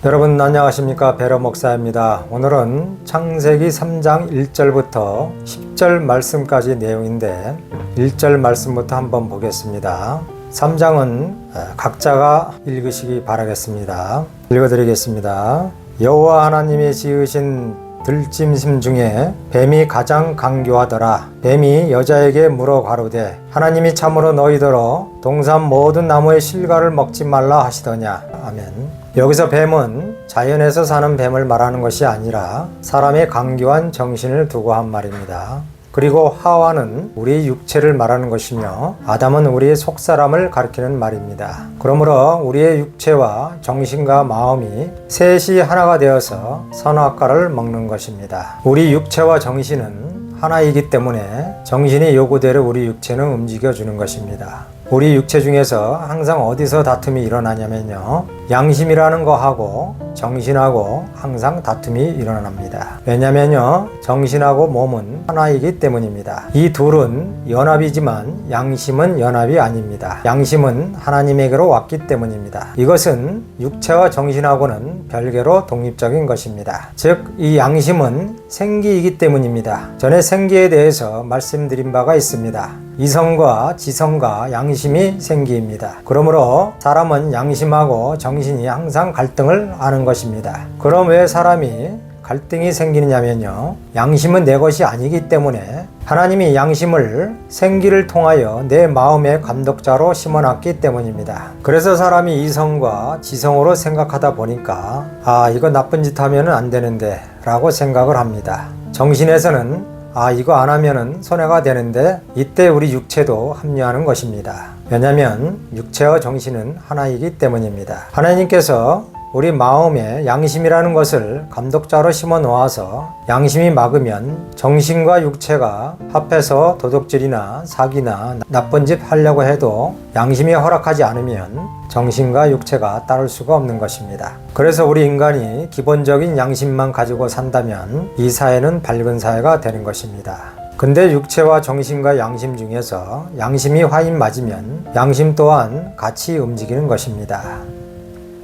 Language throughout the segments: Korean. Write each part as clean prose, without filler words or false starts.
여러분 안녕하십니까. 베러 목사입니다. 오늘은 창세기 3장 1절부터 10절 말씀까지 내용인데 1절 말씀부터 한번 보겠습니다. 3장은 각자가 읽으시기 바라겠습니다. 읽어드리겠습니다. 여호와 하나님이 지으신 들짐승 중에 뱀이 가장 강교하더라. 뱀이 여자에게 물어 가로되 하나님이 참으로 너희더러 동산 모든 나무의 실과를 먹지 말라 하시더냐. 아멘. 여기서 뱀은 자연에서 사는 뱀을 말하는 것이 아니라 사람의 강교한 정신을 두고 한 말입니다. 그리고 하와는 우리의 육체를 말하는 것이며 아담은 우리의 속사람을 가리키는 말입니다. 그러므로 우리의 육체와 정신과 마음이 셋이 하나가 되어서 선악과를 먹는 것입니다. 우리 육체와 정신은 하나이기 때문에 정신이 요구대로 우리 육체는 움직여주는 것입니다. 우리 육체 중에서 항상 어디서 다툼이 일어나냐면요, 양심이라는 거하고 정신하고 항상 다툼이 일어납니다. 왜냐면요, 정신하고 몸은 하나이기 때문입니다. 이 둘은 연합이지만 양심은 연합이 아닙니다. 양심은 하나님에게로 왔기 때문입니다. 이것은 육체와 정신하고는 별개로 독립적인 것입니다. 즉, 이 양심은 생기이기 때문입니다. 전에 생기에 대해서 말씀드린 바가 있습니다. 이성과 지성과 양심이 생기입니다. 그러므로 사람은 양심하고 정신이 항상 갈등을 하는 것입니다. 그럼 왜 사람이 갈등이 생기느냐면요, 양심은 내 것이 아니기 때문에 하나님이 양심을 생기를 통하여 내 마음의 감독자로 심어놨기 때문입니다. 그래서 사람이 이성과 지성으로 생각하다 보니까 이거 나쁜 짓 하면 안 되는데 라고 생각을 합니다. 정신에서는 이거 안 하면은 손해가 되는데, 이때 우리 육체도 합류하는 것입니다. 왜냐하면 육체와 정신은 하나이기 때문입니다. 하나님께서 우리 마음에 양심이라는 것을 감독자로 심어 놓아서 양심이 막으면 정신과 육체가 합해서 도둑질이나 사기나 나쁜 짓 하려고 해도 양심이 허락하지 않으면 정신과 육체가 따를 수가 없는 것입니다. 그래서 우리 인간이 기본적인 양심만 가지고 산다면 이 사회는 밝은 사회가 되는 것입니다. 근데 육체와 정신과 양심 중에서 양심이 화인 맞으면 양심 또한 같이 움직이는 것입니다.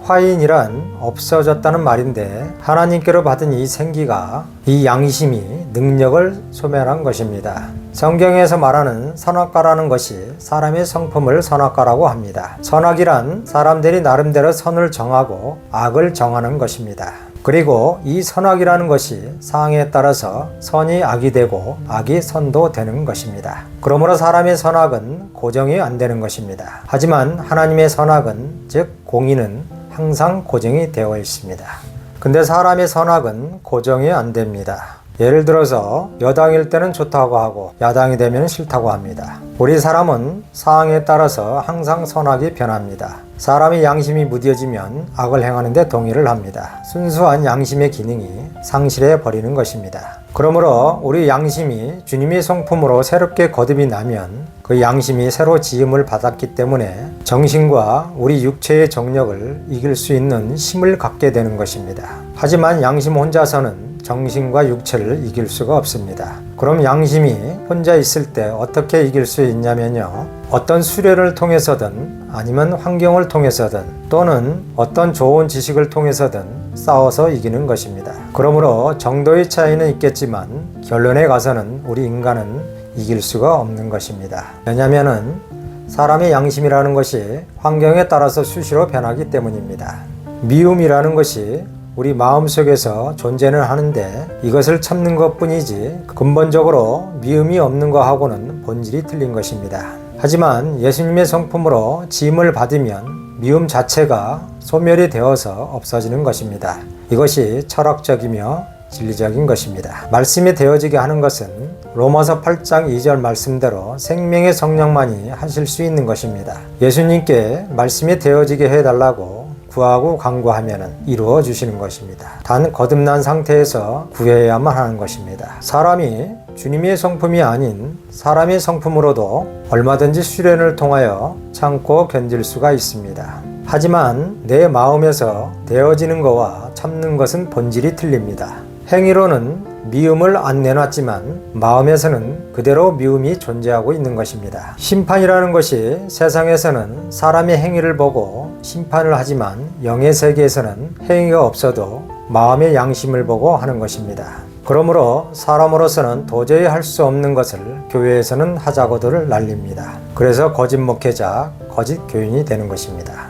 화인이란 없어졌다는 말인데, 하나님께로 받은 이 생기가 이 양심이 능력을 소멸한 것입니다. 성경에서 말하는 선악과라는 것이 사람의 성품을 선악과라고 합니다. 선악이란 사람들이 나름대로 선을 정하고 악을 정하는 것입니다. 그리고 이 선악이라는 것이 상황에 따라서 선이 악이 되고 악이 선도 되는 것입니다. 그러므로 사람의 선악은 고정이 안 되는 것입니다. 하지만 하나님의 선악은, 즉 공의는 항상 고정이 되어 있습니다. 근데 사람의 선악은 고정이 안 됩니다. 예를 들어서 여당일 때는 좋다고 하고 야당이 되면 싫다고 합니다. 우리 사람은 상황에 따라서 항상 선악이 변합니다. 사람의 양심이 무뎌지면 악을 행하는 데 동의를 합니다. 순수한 양심의 기능이 상실해 버리는 것입니다. 그러므로 우리 양심이 주님의 성품으로 새롭게 거듭이 나면 그 양심이 새로 지음을 받았기 때문에 정신과 우리 육체의 정력을 이길 수 있는 힘을 갖게 되는 것입니다. 하지만 양심 혼자서는 정신과 육체를 이길 수가 없습니다. 그럼 양심이 혼자 있을 때 어떻게 이길 수 있냐면요, 어떤 수련을 통해서든 아니면 환경을 통해서든 또는 어떤 좋은 지식을 통해서든 싸워서 이기는 것입니다. 그러므로 정도의 차이는 있겠지만 결론에 가서는 우리 인간은 이길 수가 없는 것입니다. 왜냐하면 사람의 양심이라는 것이 환경에 따라서 수시로 변하기 때문입니다. 미움이라는 것이 우리 마음속에서 존재는 하는데 이것을 참는 것뿐이지 근본적으로 미움이 없는 것하고는 본질이 틀린 것입니다. 하지만 예수님의 성품으로 지음을 받으면 미움 자체가 소멸이 되어서 없어지는 것입니다. 이것이 철학적이며 진리적인 것입니다. 말씀이 되어지게 하는 것은 로마서 8장 2절 말씀대로 생명의 성령만이 하실 수 있는 것입니다. 예수님께 말씀이 되어지게 해달라고 구하고 간구하면 이루어 주시는 것입니다. 단 거듭난 상태에서 구해야만 하는 것입니다. 사람이 주님의 성품이 아닌 사람의 성품으로도 얼마든지 수련을 통하여 참고 견딜 수가 있습니다. 하지만 내 마음에서 되어지는 것과 참는 것은 본질이 틀립니다. 행위로는 미움을 안 내놨지만 마음에서는 그대로 미움이 존재하고 있는 것입니다. 심판이라는 것이 세상에서는 사람의 행위를 보고 심판을 하지만 영의 세계에서는 행위가 없어도 마음의 양심을 보고 하는 것입니다. 그러므로 사람으로서는 도저히 할 수 없는 것을 교회에서는 하자고들 날립니다. 그래서 거짓 목회자, 거짓 교인이 되는 것입니다.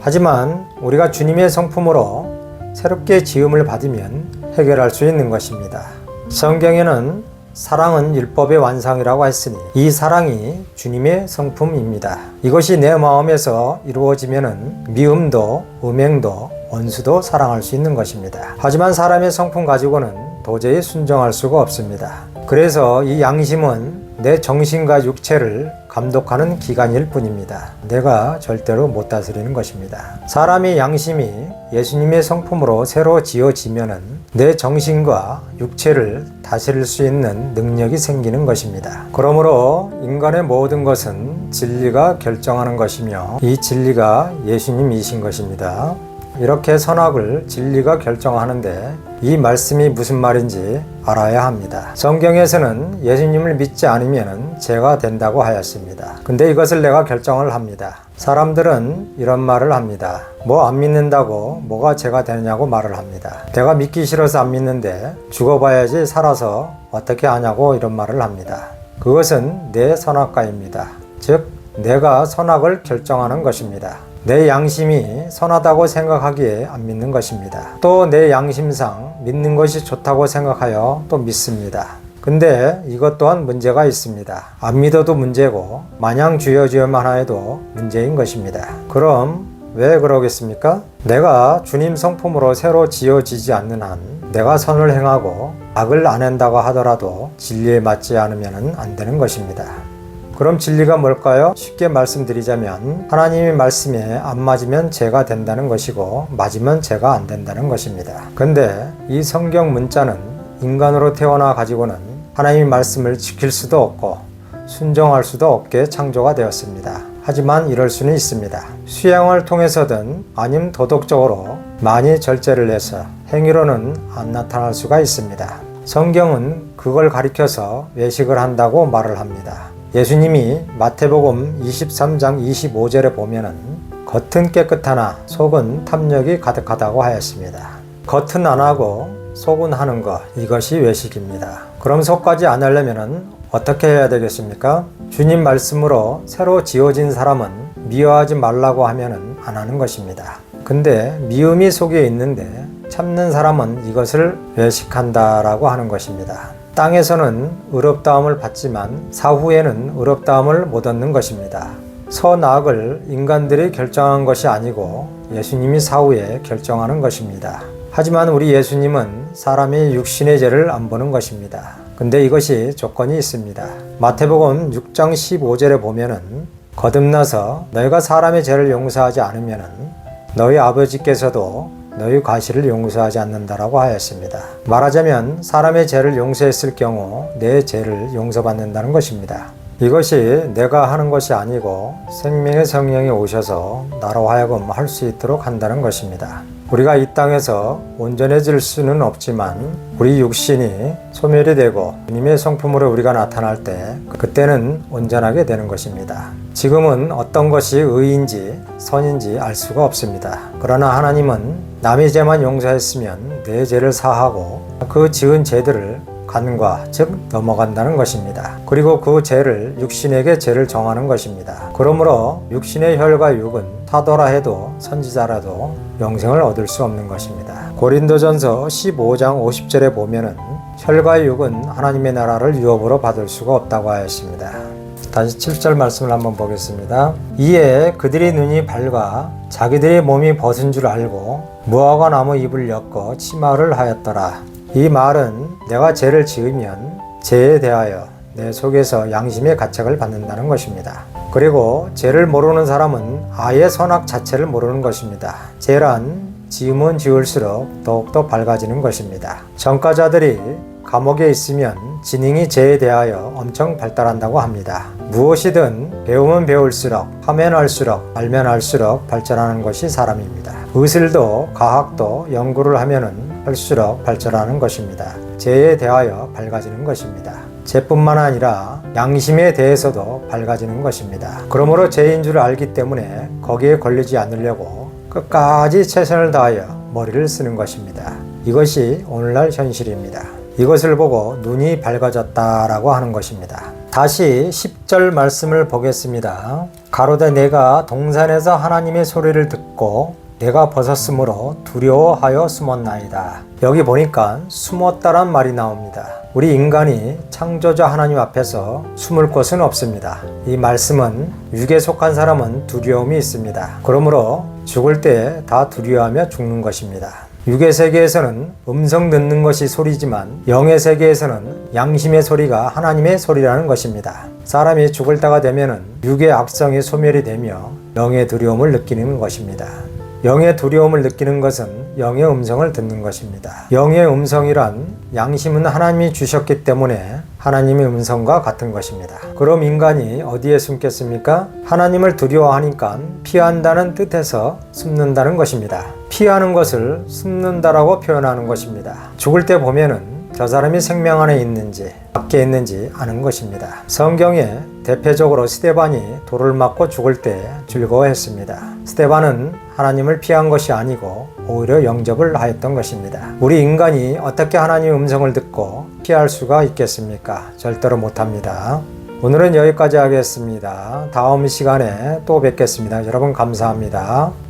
하지만 우리가 주님의 성품으로 새롭게 지음을 받으면 해결할 수 있는 것입니다. 성경에는 사랑은 율법의 완성이라고 했으니 이 사랑이 주님의 성품입니다. 이것이 내 마음에서 이루어지면은 미움도 음행도 원수도 사랑할 수 있는 것입니다. 하지만 사람의 성품 가지고는 도저히 순종할 수가 없습니다. 그래서 이 양심은 내 정신과 육체를 감독하는 기관일 뿐입니다. 내가 절대로 못 다스리는 것입니다. 사람의 양심이 예수님의 성품으로 새로 지어지면은 내 정신과 육체를 다스릴 수 있는 능력이 생기는 것입니다. 그러므로 인간의 모든 것은 진리가 결정하는 것이며 이 진리가 예수님이신 것입니다. 이렇게 선악을 진리가 결정하는데 이 말씀이 무슨 말인지 알아야 합니다. 성경에서는 예수님을 믿지 않으면 죄가 된다고 하였습니다. 근데 이것을 내가 결정을 합니다. 사람들은 이런 말을 합니다. 뭐 안 믿는다고 뭐가 죄가 되느냐고 말을 합니다. 내가 믿기 싫어서 안 믿는데 죽어봐야지 살아서 어떻게 하냐고 이런 말을 합니다. 그것은 내 선악과입니다. 즉 내가 선악을 결정하는 것입니다. 내 양심이 선하다고 생각하기에 안 믿는 것입니다. 또 내 양심상 믿는 것이 좋다고 생각하여 또 믿습니다. 근데 이것 또한 문제가 있습니다. 안 믿어도 문제고 마냥 주여 주여만 해도 문제인 것입니다. 그럼 왜 그러겠습니까? 내가 주님 성품으로 새로 지어지지 않는 한 내가 선을 행하고 악을 안 한다고 하더라도 진리에 맞지 않으면 안 되는 것입니다. 그럼 진리가 뭘까요? 쉽게 말씀드리자면 하나님의 말씀에 안 맞으면 죄가 된다는 것이고 맞으면 죄가 안 된다는 것입니다. 근데 이 성경 문자는 인간으로 태어나 가지고는 하나님의 말씀을 지킬 수도 없고 순종할 수도 없게 창조가 되었습니다. 하지만 이럴 수는 있습니다. 수양을 통해서든 아니면 도덕적으로 많이 절제를 해서 행위로는 안 나타날 수가 있습니다. 성경은 그걸 가리켜서 외식을 한다고 말을 합니다. 예수님이 마태복음 23장 25절에 보면은 겉은 깨끗하나 속은 탐욕이 가득하다고 하였습니다. 겉은 안 하고 속은 하는 것, 이것이 외식입니다. 그럼 속까지 안 하려면은 어떻게 해야 되겠습니까? 주님 말씀으로 새로 지어진 사람은 미워하지 말라고 하면은 안 하는 것입니다. 근데 미움이 속에 있는데 참는 사람은 이것을 외식한다라고 하는 것입니다. 땅에서는 의롭다함을 받지만 사후에는 의롭다함을 못 얻는 것입니다. 선악을 인간들이 결정한 것이 아니고 예수님이 사후에 결정하는 것입니다. 하지만 우리 예수님은 사람의 육신의 죄를 안 보는 것입니다. 근데 이것이 조건이 있습니다. 마태복음 6장 15절에 보면은 거듭나서 너희가 사람의 죄를 용서하지 않으면은 너희 아버지께서도 너희 과실을 용서하지 않는다라고 하였습니다. 말하자면 사람의 죄를 용서했을 경우 내 죄를 용서받는다는 것입니다. 이것이 내가 하는 것이 아니고 생명의 성령이 오셔서 나로 하여금 할 수 있도록 한다는 것입니다. 우리가 이 땅에서 온전해질 수는 없지만 우리 육신이 소멸이 되고 주님의 성품으로 우리가 나타날 때 그때는 온전하게 되는 것입니다. 지금은 어떤 것이 의인지 선인지 알 수가 없습니다. 그러나 하나님은 남의 죄만 용서했으면 내 죄를 사하고 그 지은 죄들을 간과 즉 넘어간다는 것입니다. 그리고 그 죄를 육신에게 죄를 정하는 것입니다. 그러므로 육신의 혈과 육은 타도라 해도 선지자라도 영생을 얻을 수 없는 것입니다. 고린도전서 15장 50절에 보면은 혈과 육은 하나님의 나라를 유업으로 받을 수가 없다고 하였습니다. 다시 7절 말씀을 한번 보겠습니다. 이에 그들의 눈이 밝아 자기들의 몸이 벗은 줄 알고 무화과 나무 잎을 엮어 치마를 하였더라. 이 말은 내가 죄를 지으면 죄에 대하여 내 속에서 양심의 가책을 받는다는 것입니다. 그리고 죄를 모르는 사람은 아예 선악 자체를 모르는 것입니다. 죄란 지으면 지을수록 더욱더 밝아지는 것입니다. 전과자들이 감옥에 있으면 지능이 죄에 대하여 엄청 발달한다고 합니다. 무엇이든 배우면 배울수록 하면 할수록 알면 할수록 발전하는 것이 사람입니다. 의술도 과학도 연구를 하면은 할수록 발전하는 것입니다. 죄에 대하여 밝아지는 것입니다. 죄뿐만 아니라 양심에 대해서도 밝아지는 것입니다. 그러므로 죄인 줄 알기 때문에 거기에 걸리지 않으려고 끝까지 최선을 다하여 머리를 쓰는 것입니다. 이것이 오늘날 현실입니다. 이것을 보고 눈이 밝아졌다라고 하는 것입니다. 다시 10절 말씀을 보겠습니다. 가로되 내가 동산에서 하나님의 소리를 듣고 내가 벗었으므로 두려워하여 숨었나이다. 여기 보니까 숨었다란 말이 나옵니다. 우리 인간이 창조자 하나님 앞에서 숨을 곳은 없습니다. 이 말씀은 육에 속한 사람은 두려움이 있습니다. 그러므로 죽을 때 다 두려워하며 죽는 것입니다. 육의 세계에서는 음성 듣는 것이 소리지만 영의 세계에서는 양심의 소리가 하나님의 소리라는 것입니다. 사람이 죽을 때가 되면은 육의 악성이 소멸이 되며 영의 두려움을 느끼는 것입니다. 영의 두려움을 느끼는 것은 영의 음성을 듣는 것입니다. 영의 음성이란 양심은 하나님이 주셨기 때문에 하나님의 음성과 같은 것입니다. 그럼 인간이 어디에 숨겠습니까? 하나님을 두려워하니까 피한다는 뜻에서 숨는다는 것입니다. 피하는 것을 숨는다라고 표현하는 것입니다. 죽을 때 보면은 저 사람이 생명 안에 있는지 밖에 있는지 아는 것입니다. 성경에 대표적으로 스데반이 돌을 맞고 죽을 때 즐거워했습니다. 스데반은 하나님을 피한 것이 아니고 오히려 영접을 하였던 것입니다. 우리 인간이 어떻게 하나님의 음성을 듣고 피할 수가 있겠습니까? 절대로 못합니다. 오늘은 여기까지 하겠습니다. 다음 시간에 또 뵙겠습니다. 여러분 감사합니다.